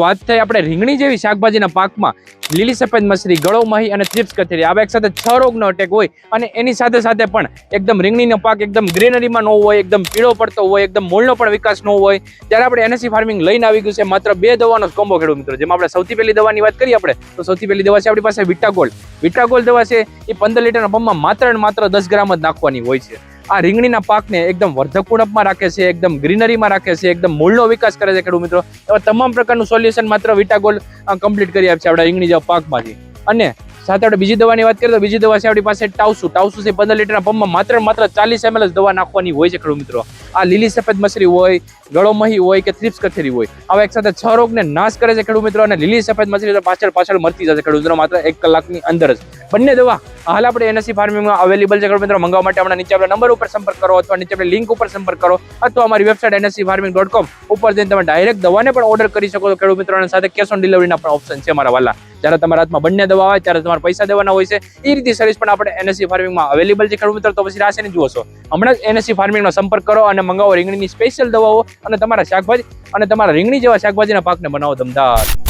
વાત થઈ આપણે રીંગણી જેવી શાકભાજીના પાકમાં લીલી સફેદ મસરી, ગળો મહી અને થ્રિપ્સ કથેરી આ એક સાથે 6 રોગનો અટેક હોય અને એની સાથે સાથે પણ એકદમ રીંગણીનો પાક એકદમ ગ્રીનરીમાં ન હોય, એકદમ પીળો પડતો હોય, એકદમ મૂળનો પણ વિકાસ ન હોય, ત્યારે આપણે એનએસસી ફાર્મિંગ લઈને આવી ગયું છે માત્ર 2 દવાનો કોમ્બો ખેડૂત મિત્રો. જેમાં આપણે સૌથી પહેલી દવાની વાત કરીએ આપણે તો સૌથી પહેલી દવા છે આપણી પાસે વિટાગોલ્ડ. વિટાગોલ્ડ દવા છે એ 15 લીટરના પંપમાં માત્ર ને માત્ર 10 ગ્રામ જ નાખવાની હોય છે. આ રીંગણીના પાકને એકદમ વર્ધક ઉણપમાં રાખે છે, એકદમ ગ્રીનરીમાં રાખે છે, એકદમ મૂળનો વિકાસ કરે છે ખેડૂત મિત્રો. એવા તમામ પ્રકારનું સોલ્યુશન માત્ર વિટાગોલ્ડ કમ્પ્લીટ કરી આપે છે આપણા રીંગણી જેવા પાકમાંથી. અને સાથે આપણે બીજી દવાની વાત કરીએ તો બીજી દવા છે આપણી પાસે ટાઉસુ. ટાઉસુ છે 15 લીટરના પંપમાં માત્ર 40 ml જ દવા નાખવાની હોય છે ખેડૂત મિત્રો. આ લીલી સફેદ મસરી હોય, ગળો મહી હોય કે થ્રિપ્સ કથેરી હોય, આવા એક સાથે 6 રોગને નાશ કરે છે ખેડૂત મિત્રો. અને લીલી સફેદ મસરી તો પાછળ મરતી જશે ખેડૂત મિત્રો માત્ર 1 કલાકની અંદર જ. બંને દવા હાલ આપણે એનએસસી ફાર્મિંગમાં અવેલેબલ છે ખેડૂત મિત્રો. મંગાવવા માટે આપણા નીચે આપણા નંબર ઉપર સંપર્ક કરો અથવા નીચે આપણી લિંક ઉપર સંપર્ક કરો અથવા અમારી વેબસાઇટ nscfarming.com ઉપર જઈને તમે ડાયરેક્ટ દવાને પણ ઓર્ડર કરી શકો છો ખેડૂત મિત્રો. અને સાથે કેશ ઓન ડિલિવરીના પણ ઓપ્શન છે મારા વાલા. જ્યારે તમારા હાથમાં બંને દવા આવે ત્યારે તમારે પૈસા દેવાના હોય છે. એ રીતે સર્વિસ પણ આપણે એનએસસી ફાર્મિંગમાં અવેલેબલ છે ખેડૂત મિત્રો. તો પછી રાશે નહીં જુઓ છો, હમણાં જ એનએસસી ફાર્મિંગનો સંપર્ક કરો અને મંગાવો રીંગણીની સ્પેશિયલ દવાઓ અને તમારા શાકભાજી અને તમારા રીંગણી જેવા શાકભાજીના પાકને બનાવો દમદાર.